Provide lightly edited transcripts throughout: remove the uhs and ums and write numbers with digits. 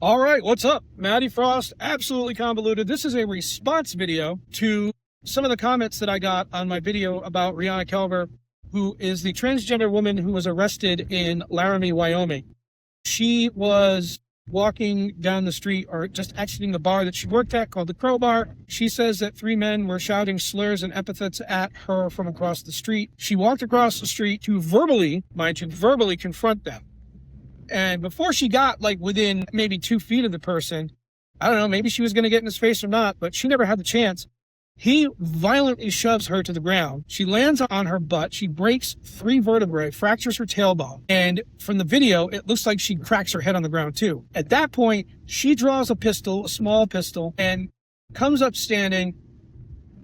All right, what's up? Maddie Frost, absolutely convoluted. This is a response video to some of the comments that I got on my video about Rihanna Kelver, who is the transgender woman who was arrested in Laramie, Wyoming. She was walking down the street, or just exiting the bar that she worked at called the Crow Bar. She says that three men were shouting slurs and epithets at her from across the street. She walked across the street to verbally confront them. And before she got within maybe 2 feet of the person, I don't know, maybe she was going to get in his face or not, but she never had the chance. He violently shoves her to the ground. She lands on her butt. She breaks 3 vertebrae, fractures her tailbone. And from the video, it looks like she cracks her head on the ground too. At that point, she draws a pistol, a small pistol, and comes up standing,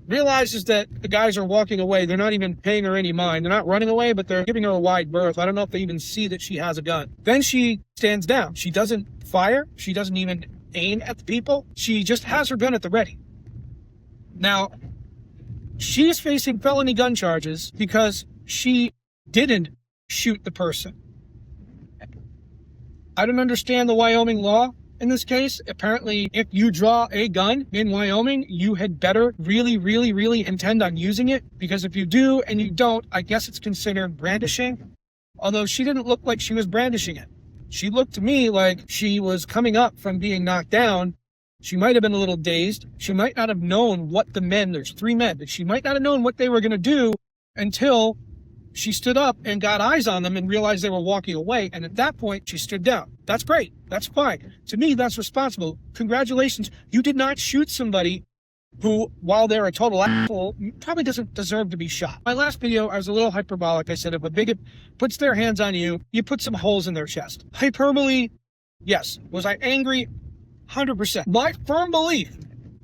realizes that the guys are walking away. They're not even paying her any mind. They're not running away, but they're giving her a wide berth. I don't know if they even see that she has a gun. Then she stands down. She doesn't fire. She doesn't even aim at the people. She just has her gun at the ready. Now, she is facing felony gun charges because she didn't shoot the person. I don't understand the Wyoming law. In this case, apparently, if you draw a gun in Wyoming, you had better really intend on using it, because if you do and you don't, I guess it's considered brandishing. Although she didn't look like she was brandishing it. She looked to me like she was coming up from being knocked down. She might have been a little dazed. She might not have known what there's 3 men, but she might not have known what they were going to do until she stood up and got eyes on them and realized they were walking away. And at that point, she stood down. That's great. That's fine. To me, that's responsible. Congratulations. You did not shoot somebody who, while they're a total asshole, probably doesn't deserve to be shot. My last video, I was a little hyperbolic. I said if a bigot puts their hands on you, you put some holes in their chest. Hyperbole, yes. Was I angry? 100%. My firm belief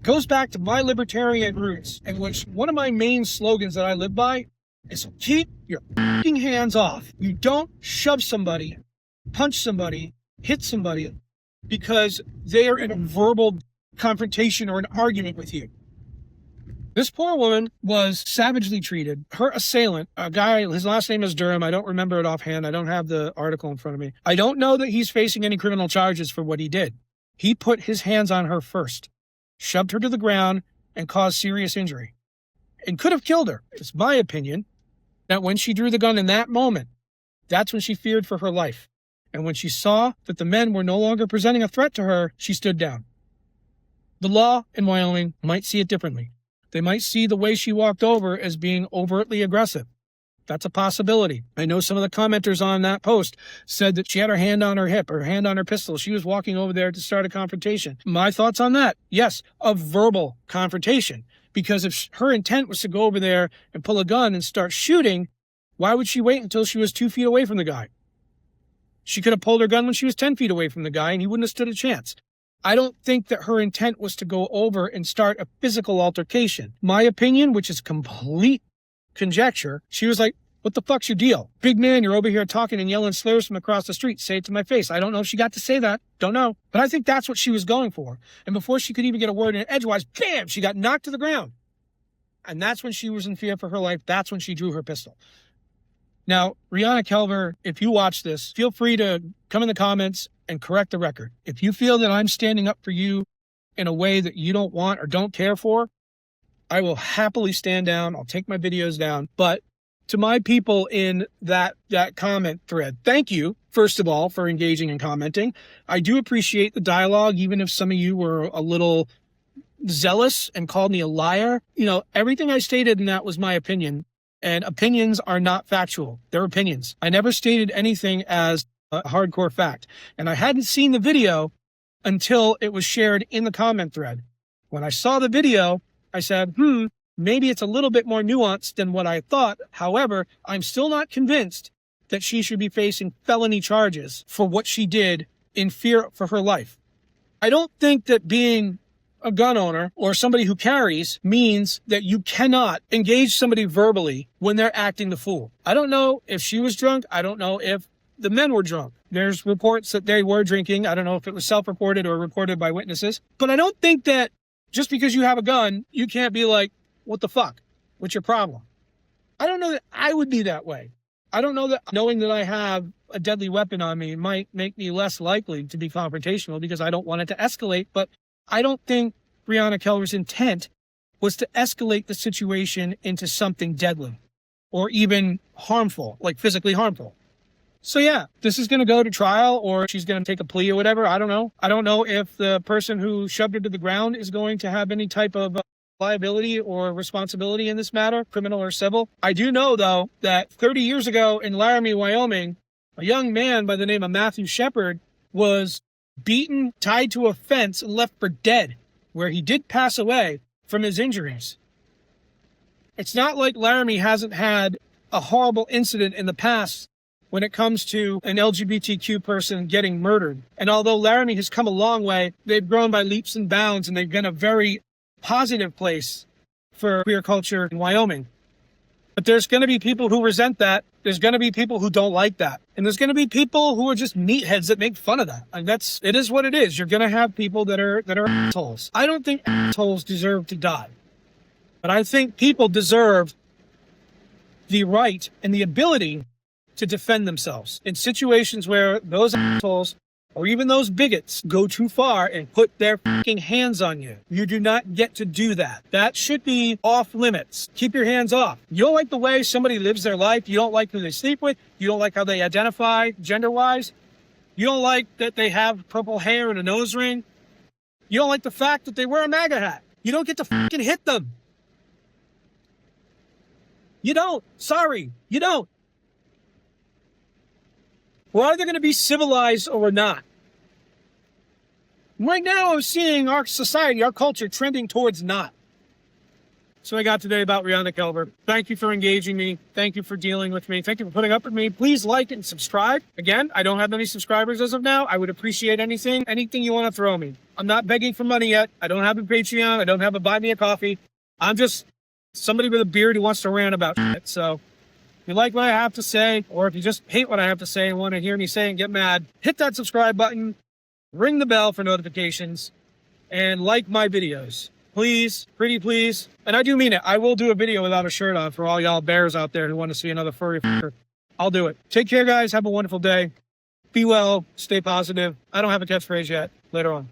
goes back to my libertarian roots, in which one of my main slogans that I live by is keep your fucking hands off. You don't shove somebody, punch somebody, hit somebody because they are in a verbal confrontation or an argument with you. This poor woman was savagely treated. Her assailant, a guy, his last name is Durham. I don't remember it offhand. I don't have the article in front of me. I don't know that he's facing any criminal charges for what he did. He put his hands on her first, shoved her to the ground, and caused serious injury. And could have killed her. It's my opinion that when she drew the gun in that moment, that's when she feared for her life. And when she saw that the men were no longer presenting a threat to her, she stood down. The law in Wyoming might see it differently. They might see the way she walked over as being overtly aggressive. That's a possibility. I know some of the commenters on that post said that she had her hand on her hip, her hand on her pistol. She was walking over there to start a confrontation. My thoughts on that? Yes, a verbal confrontation. Because if her intent was to go over there and pull a gun and start shooting, why would she wait until she was 2 feet away from the guy? She could have pulled her gun when she was 10 feet away from the guy and he wouldn't have stood a chance. I don't think that her intent was to go over and start a physical altercation. My opinion, which is complete conjecture, she was like, what the fuck's your deal? Big man, you're over here talking and yelling slurs from across the street. Say it to my face. I don't know if she got to say that. Don't know. But I think that's what she was going for. And before she could even get a word in edgewise, bam, she got knocked to the ground. And that's when she was in fear for her life. That's when she drew her pistol. Now, Rihanna Kelver, if you watch this, feel free to come in the comments and correct the record. If you feel that I'm standing up for you in a way that you don't want or don't care for, I will happily stand down. I'll take my videos down. But to my people in that comment thread, thank you, first of all, for engaging and commenting. I do appreciate the dialogue, even if some of you were a little zealous and called me a liar. You know, everything I stated in that was my opinion, and opinions are not factual. They're opinions. I never stated anything as a hardcore fact, and I hadn't seen the video until it was shared in the comment thread. When I saw the video, I said, maybe it's a little bit more nuanced than what I thought. However, I'm still not convinced that she should be facing felony charges for what she did in fear for her life. I don't think that being a gun owner or somebody who carries means that you cannot engage somebody verbally when they're acting the fool. I don't know if she was drunk. I don't know if the men were drunk. There's reports that they were drinking. I don't know if it was self-reported or reported by witnesses. But I don't think that just because you have a gun, you can't be like, what the fuck? What's your problem? I don't know that I would be that way. I don't know that knowing that I have a deadly weapon on me might make me less likely to be confrontational because I don't want it to escalate. But I don't think Rihanna Kelver's intent was to escalate the situation into something deadly or even harmful, like physically harmful. So yeah, this is going to go to trial, or she's going to take a plea or whatever. I don't know. I don't know if the person who shoved her to the ground is going to have any type of liability or responsibility in this matter, criminal or civil. I do know, though, that 30 years ago in Laramie, Wyoming, a young man by the name of Matthew Shepard was beaten, tied to a fence, and left for dead, where he did pass away from his injuries. It's not like Laramie hasn't had a horrible incident in the past when it comes to an LGBTQ person getting murdered. And although Laramie has come a long way, they've grown by leaps and bounds, and they've been a very positive place for queer culture in Wyoming. But there's going to be people who resent that. There's going to be people who don't like that. And there's going to be people who are just meatheads that make fun of that. And it is what it is. You're going to have people that are assholes. I don't think assholes deserve to die. But I think people deserve the right and the ability to defend themselves in situations where those assholes or even those bigots go too far and put their fucking hands on you. You do not get to do that. That should be off limits. Keep your hands off. You don't like the way somebody lives their life. You don't like who they sleep with. You don't like how they identify gender-wise. You don't like that they have purple hair and a nose ring. You don't like the fact that they wear a MAGA hat. You don't get to fucking hit them. You don't. Sorry. You don't. We're either going to be civilized or we're not. Right now, I'm seeing our society, our culture, trending towards not. So I got today about Rihanna Kelver. Thank you for engaging me. Thank you for dealing with me. Thank you for putting up with me. Please like and subscribe. Again, I don't have any subscribers as of now. I would appreciate anything you want to throw me. I'm not begging for money yet. I don't have a Patreon. I don't have a buy me a coffee. I'm just somebody with a beard who wants to rant about shit. So if you like what I have to say, or if you just hate what I have to say and want to hear me say and get mad, hit that subscribe button, ring the bell for notifications, and like my videos. Please, pretty please. And I do mean it. I will do a video without a shirt on for all y'all bears out there who want to see another furry fucker. I'll do it. Take care, guys. Have a wonderful day. Be well. Stay positive. I don't have a catchphrase yet. Later on.